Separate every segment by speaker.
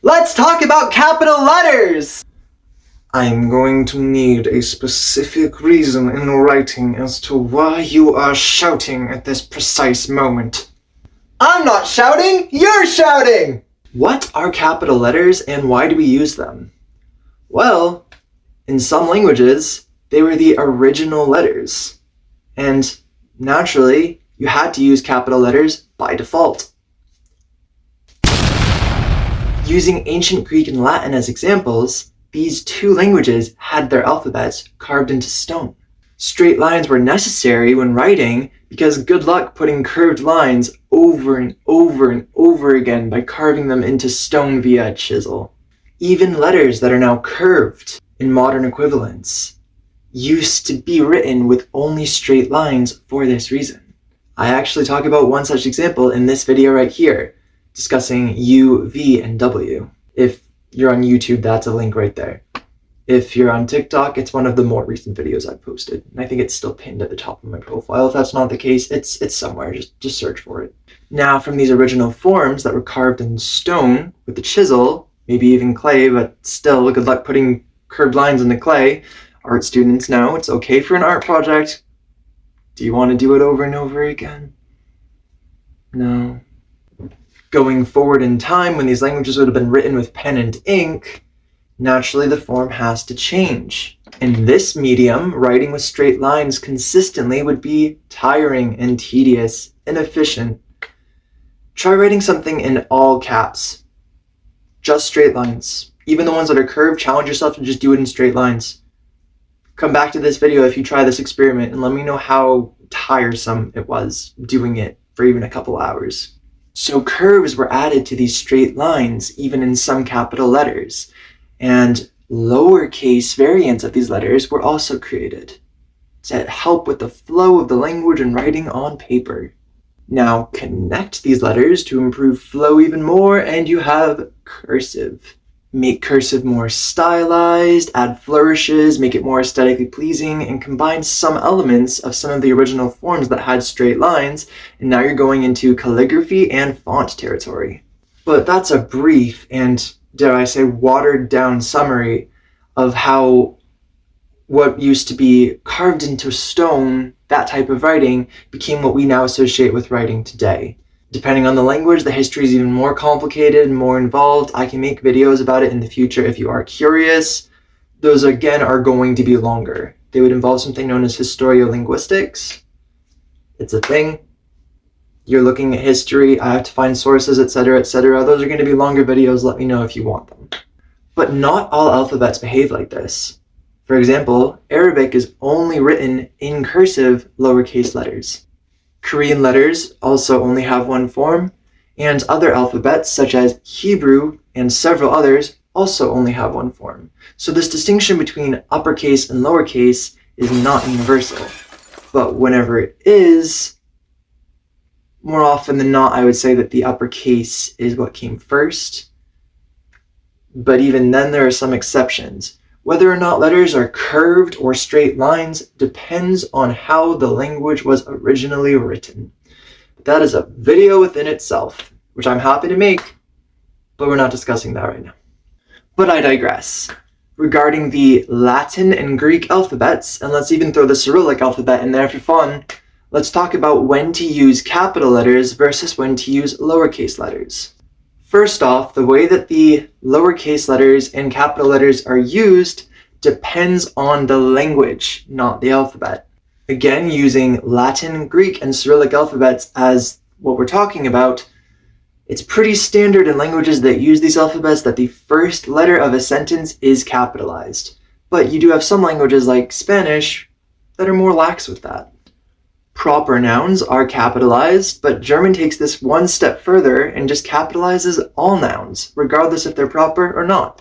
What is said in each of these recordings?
Speaker 1: Let's talk about capital letters! I'm going to need a specific reason in writing as to why you are shouting at this precise moment. I'm not shouting, you're shouting! What are capital letters and why do we use them? Well, in some languages, they were the original letters. And naturally, you had to use capital letters by default. Using ancient Greek and Latin as examples, these two languages had their alphabets carved into stone. Straight lines were necessary when writing because good luck putting curved lines over and over and over again by carving them into stone via a chisel. Even letters that are now curved in modern equivalents used to be written with only straight lines for this reason. I actually talk about one such example in this video right here, discussing U, V, and W. If you're on YouTube, that's a link right there. If you're on TikTok, it's one of the more recent videos I've posted, and I think it's still pinned at the top of my profile. If that's not the case, it's somewhere, just search for it. Now, from these original forms that were carved in stone with the chisel, maybe even clay, but still, good luck putting curved lines into clay. Art students know it's okay for an art project. Do you want to do it over and over again? No. Going forward in time, when these languages would have been written with pen and ink, naturally the form has to change. In this medium, writing with straight lines consistently would be tiring and tedious, inefficient. Try writing something in all caps. Just straight lines. Even the ones that are curved, challenge yourself to just do it in straight lines. Come back to this video if you try this experiment and let me know how tiresome it was doing it for even a couple hours. So curves were added to these straight lines, even in some capital letters, and lowercase variants of these letters were also created to help with the flow of the language and writing on paper. Now connect these letters to improve flow even more, and you have cursive. Make cursive more stylized, add flourishes, make it more aesthetically pleasing, and combine some elements of some of the original forms that had straight lines, and now you're going into calligraphy and font territory. But that's a brief and, dare I say, watered down summary of how what used to be carved into stone, that type of writing, became what we now associate with writing today. Depending on the language, the history is even more complicated and more involved. I can make videos about it in the future if you are curious. Those, again, are going to be longer. They would involve something known as historiolinguistics. It's a thing. You're looking at history, I have to find sources, etc., etc. Those are going to be longer videos. Let me know if you want them. But not all alphabets behave like this. For example, Arabic is only written in cursive lowercase letters. Korean letters also only have one form, and other alphabets, such as Hebrew and several others, also only have one form. So this distinction between uppercase and lowercase is not universal. But whenever it is, more often than not, I would say that the uppercase is what came first. But even then, there are some exceptions. Whether or not letters are curved or straight lines depends on how the language was originally written. That is a video within itself, which I'm happy to make, but we're not discussing that right now. But I digress. Regarding the Latin and Greek alphabets, and let's even throw the Cyrillic alphabet in there for fun, let's talk about when to use capital letters versus when to use lowercase letters. First off, the way that the lowercase letters and capital letters are used depends on the language, not the alphabet. Again, using Latin, Greek, and Cyrillic alphabets as what we're talking about, it's pretty standard in languages that use these alphabets that the first letter of a sentence is capitalized. But you do have some languages like Spanish that are more lax with that. Proper nouns are capitalized, but German takes this one step further and just capitalizes all nouns, regardless if they're proper or not.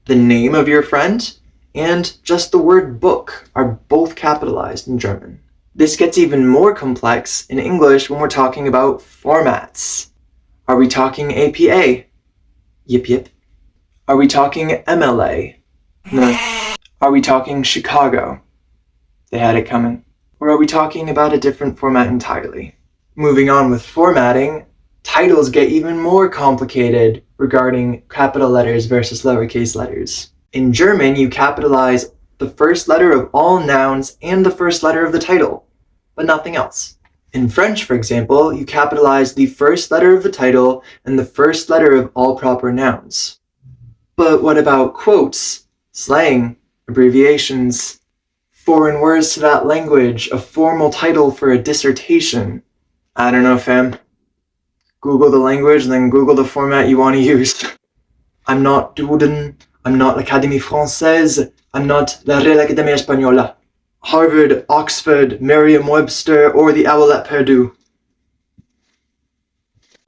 Speaker 1: The name of your friend and just the word book are both capitalized in German. This gets even more complex in English when we're talking about formats. Are we talking APA? Yip yip. Are we talking MLA? No. Are we talking Chicago? They had it coming. Or are we talking about a different format entirely? Moving on with formatting, Titles get even more complicated regarding capital letters versus lowercase letters. In German, you capitalize the first letter of all nouns and the first letter of the title, but nothing else. In French, for example, you capitalize the first letter of the title and the first letter of all proper nouns. But what about quotes, slang, abbreviations, foreign words to that language, a formal title for a dissertation? I don't know, fam. Google the language and then Google the format you want to use. I'm not Duden, I'm not l'Académie Française, I'm not la Real Academia Española, Harvard, Oxford, Merriam-Webster, or the Owlet Purdue.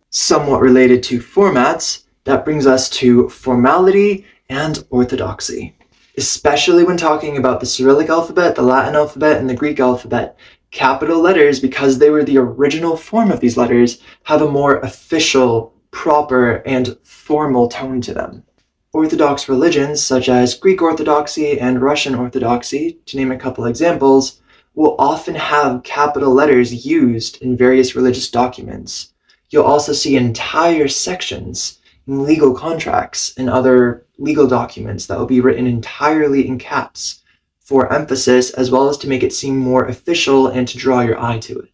Speaker 1: Somewhat related to formats, that brings us to formality and orthodoxy. Especially when talking about the Cyrillic alphabet, the Latin alphabet, and the Greek alphabet, capital letters, because they were the original form of these letters, have a more official, proper, and formal tone to them. Orthodox religions, such as Greek Orthodoxy and Russian Orthodoxy, to name a couple examples, will often have capital letters used in various religious documents. You'll also see entire sections in legal contracts and other legal documents that will be written entirely in caps for emphasis, as well as to make it seem more official and to draw your eye to it.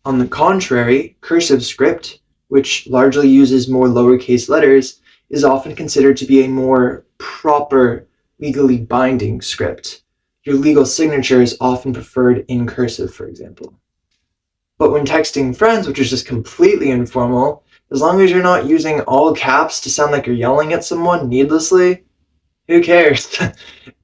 Speaker 1: On the contrary, cursive script, which largely uses more lowercase letters, is often considered to be a more proper, legally binding script. Your legal signature is often preferred in cursive, for example. But when texting friends, which is just completely informal, as long as you're not using all caps to sound like you're yelling at someone needlessly, who cares?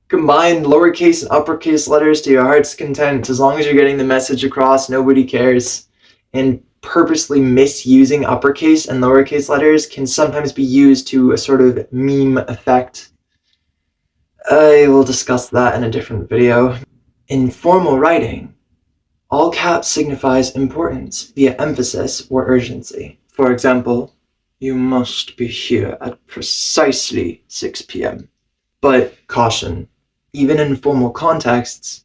Speaker 1: Combine lowercase and uppercase letters to your heart's content. As long as you're getting the message across, nobody cares. And purposely misusing uppercase and lowercase letters can sometimes be used to a sort of meme effect. I will discuss that in a different video. In formal writing, all caps signifies importance via emphasis or urgency. For example, you must be here at precisely 6 p.m. But caution, even in formal contexts,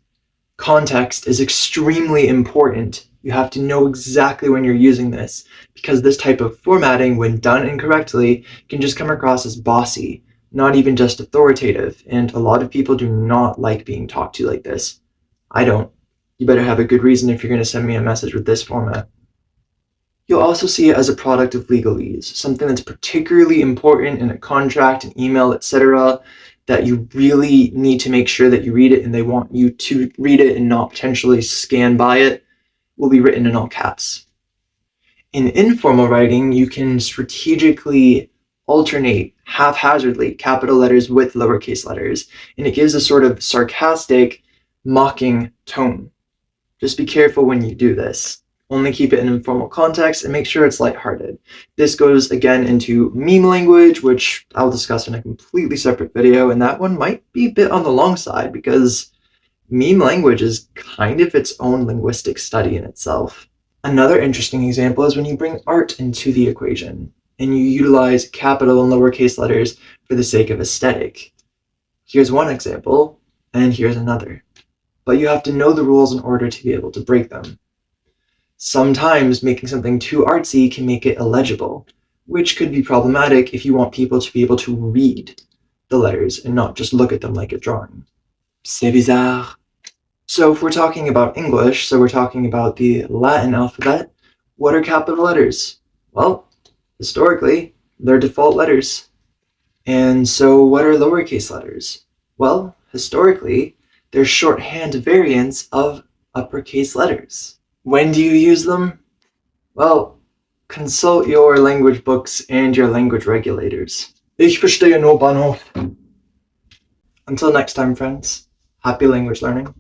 Speaker 1: context is extremely important. You have to know exactly when you're using this, because this type of formatting, when done incorrectly, can just come across as bossy, not even just authoritative, and a lot of people do not like being talked to like this. I don't. You better have a good reason if you're going to send me a message with this format. You'll also see it as a product of legalese, something that's particularly important in a contract, an email, etc., that you really need to make sure that you read it, and they want you to read it and not potentially scan by it, will be written in all caps. In informal writing, you can strategically alternate haphazardly capital letters with lowercase letters, and it gives a sort of sarcastic, mocking tone. Just be careful when you do this. Only keep it in informal context and make sure it's lighthearted. This goes again into meme language, which I'll discuss in a completely separate video, and that one might be a bit on the long side because meme language is kind of its own linguistic study in itself. Another interesting example is when you bring art into the equation and you utilize capital and lowercase letters for the sake of aesthetic. Here's one example, and here's another. But you have to know the rules in order to be able to break them. Sometimes making something too artsy can make it illegible, which could be problematic if you want people to be able to read the letters and not just look at them like a drawing. C'est bizarre. So if we're talking about English, so we're talking about the Latin alphabet, what are capital letters? Well, historically, they're default letters. And so what are lowercase letters? Well, historically, they're shorthand variants of uppercase letters. When do you use them? Well, consult your language books and your language regulators. Ich verstehe nur Bahnhof. Until next time, friends, happy language learning.